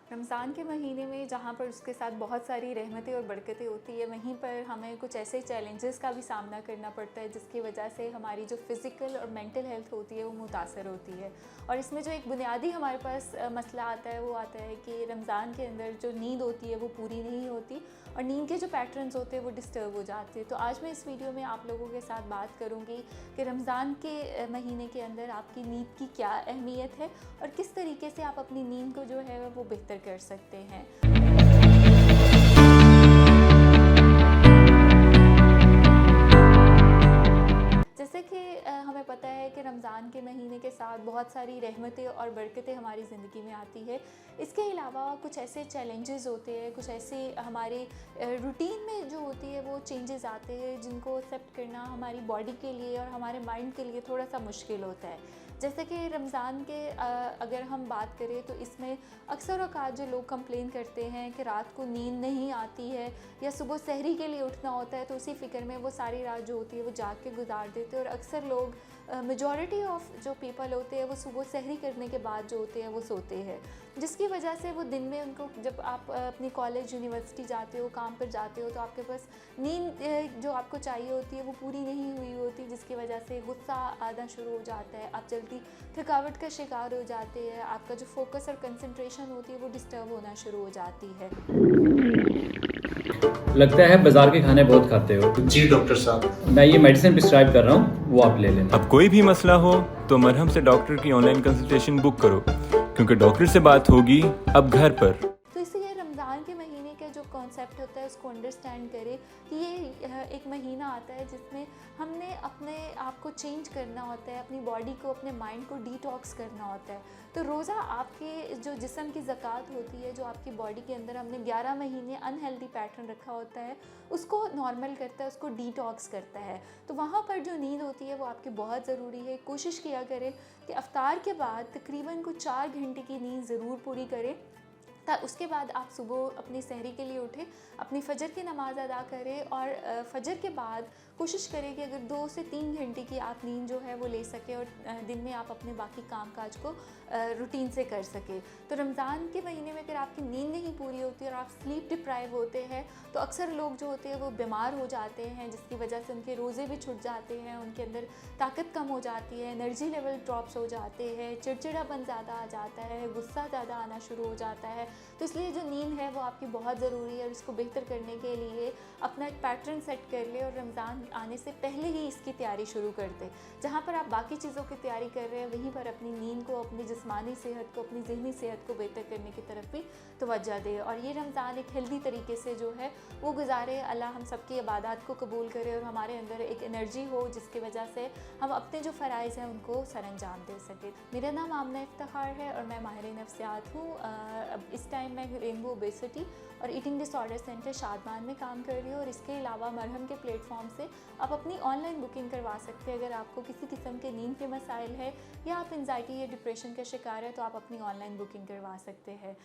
रमज़ान के महीने में जहाँ पर उसके साथ बहुत सारी रहमतें और बरकतें होती है, वहीं पर हमें कुछ ऐसे चैलेंजेस का भी सामना करना पड़ता है जिसकी वजह से हमारी जो फ़िज़िकल और मेंटल हेल्थ होती है वो मुतासर होती है। और इसमें जो एक बुनियादी हमारे पास मसला आता है वो आता है कि रमज़ान के अंदर जो नींद होती है वो पूरी नहीं होती और नींद के जो पैटर्न्स होते हैं वो डिस्टर्ब हो जाते हैं। तो आज मैं इस वीडियो में आप लोगों के साथ बात करूँगी कि रमज़ान के महीने के अंदर आपकी नींद की क्या अहमियत है और किस तरीके से आप अपनी नींद को जो है वो बेहतर कर सकते हैं। जैसे कि हमें पता है कि रमज़ान के महीने के साथ बहुत सारी रहमतें और बरकतें हमारी ज़िंदगी में आती है। इसके अलावा कुछ ऐसे चैलेंजेस होते हैं, कुछ ऐसे हमारे रूटीन में जो होती है वो चेंजेस आते हैं जिनको एक्सेप्ट करना हमारी बॉडी के लिए और हमारे माइंड के लिए थोड़ा सा मुश्किल होता है। जैसे कि रमज़ान के अगर हम बात करें तो इसमें अक्सर औक़ात जो लोग कंप्लेन करते हैं कि रात को नींद नहीं आती है या सुबह सहरी के लिए उठना होता है, तो उसी फ़िक्र में वो सारी रात जो होती है वो जाग के गुजार देते हैं। और अक्सर लोग मेजॉरिटी ऑफ जो पीपल होते हैं वो सुबह सहरी करने के बाद जो होते हैं वो सोते हैं, जिसकी वजह से वो दिन में उनको जब आप अपनी कॉलेज यूनिवर्सिटी जाते हो, काम पर जाते हो, तो आपके पास नींद जो आपको चाहिए होती है वो पूरी नहीं हुई होती, जिसकी वजह से गुस्सा आना शुरू हो जाता है, आप जल्दी थकावट का शिकार हो जाते हैं, आपका जो फोकस और कंसंट्रेशन होती है वो डिस्टर्ब होना शुरू हो जाती है। लगता है बाजार के खाने बहुत खाते हो। जी डॉक्टर साहब, मैं ये मेडिसिन प्रिस्क्राइब कर रहा हूँ, वो आप ले लेना। अब कोई भी मसला हो तो मरहम से डॉक्टर की ऑनलाइन कंसल्टेशन बुक करो, क्योंकि डॉक्टर से बात होगी अब घर पर। तो इसलिए रमज़ान के महीने का जो कॉन्सेप्ट होता है उसको अंडरस्टैंड करें कि ये एक महीना आता है जिसमें हमने अपने आप को चेंज करना होता है, अपनी बॉडी को, अपने माइंड को डिटॉक्स करना होता है। तो रोज़ा आपके जो जिस्म की ज़कात होती है, जो आपकी बॉडी के अंदर हमने 11 महीने अनहेल्दी पैटर्न रखा होता है, उसको नॉर्मल करता है, उसको डिटॉक्स करता है। तो वहाँ पर जो नींद होती है वो आपकी बहुत ज़रूरी है। कोशिश किया करें कि इफ्तार के बाद तकरीबन कुछ 4 घंटे की नींद ज़रूर पूरी करें। उसके बाद आप सुबह अपनी सहरी के लिए उठें, अपनी फ़जर की नमाज़ अदा करें और फ़जर के बाद कोशिश करें कि अगर 2 से 3 घंटे की आप नींद जो है वो ले सकें और दिन में आप अपने बाकी कामकाज को रूटीन से कर सकें। तो रमज़ान के महीने में अगर आपकी नींद नहीं पूरी होती और आप स्लीप डिप्राइव होते हैं तो अक्सर लोग जो होते हैं वो बीमार हो जाते हैं, जिसकी वजह से उनके रोज़े भी छूट जाते हैं, उनके अंदर ताकत कम हो जाती है, एनर्जी लेवल ड्रॉप्स हो जाते हैं, चिड़चिड़ापन ज़्यादा आ जाता है, गुस्सा ज़्यादा आना शुरू हो जाता है। तो इसलिए जो नींद है वो आपकी बहुत ज़रूरी है और इसको बेहतर करने के लिए अपना एक पैटर्न सेट कर ले और रमज़ान आने से पहले ही इसकी तैयारी शुरू कर दे। जहाँ पर आप बाकी चीज़ों की तैयारी कर रहे हैं वहीं पर अपनी नींद को, अपनी जिस्मानी सेहत को, अपनी ज़हनी सेहत को बेहतर करने की तरफ भी तवज्जो दे और ये रमज़ान एक हेल्दी तरीके से जो है वो गुजारे। अल्लाह हम सबकी इबादत को कबूल करे और हमारे अंदर एक एनर्जी हो जिसकी वजह से हम अपने जो फ़राइज़ हैं उनको सरअंजाम दे सकें। मेरा नाम आमना इफ्तिखार है और मैं माहिर नफ्सियात हूँ। अब इस टाइम मैं रेनबो ओबेसिटी और ईटिंग डिसऑर्डर सेंटर शादमान में काम कर रही हूँ और इसके अलावा मरहम के प्लेटफॉर्म से आप अपनी ऑनलाइन बुकिंग करवा सकते हैं। अगर आपको किसी किस्म के नींद के मसाइल है या आप एंजाइटी या डिप्रेशन का शिकार है तो आप अपनी ऑनलाइन बुकिंग करवा सकते हैं।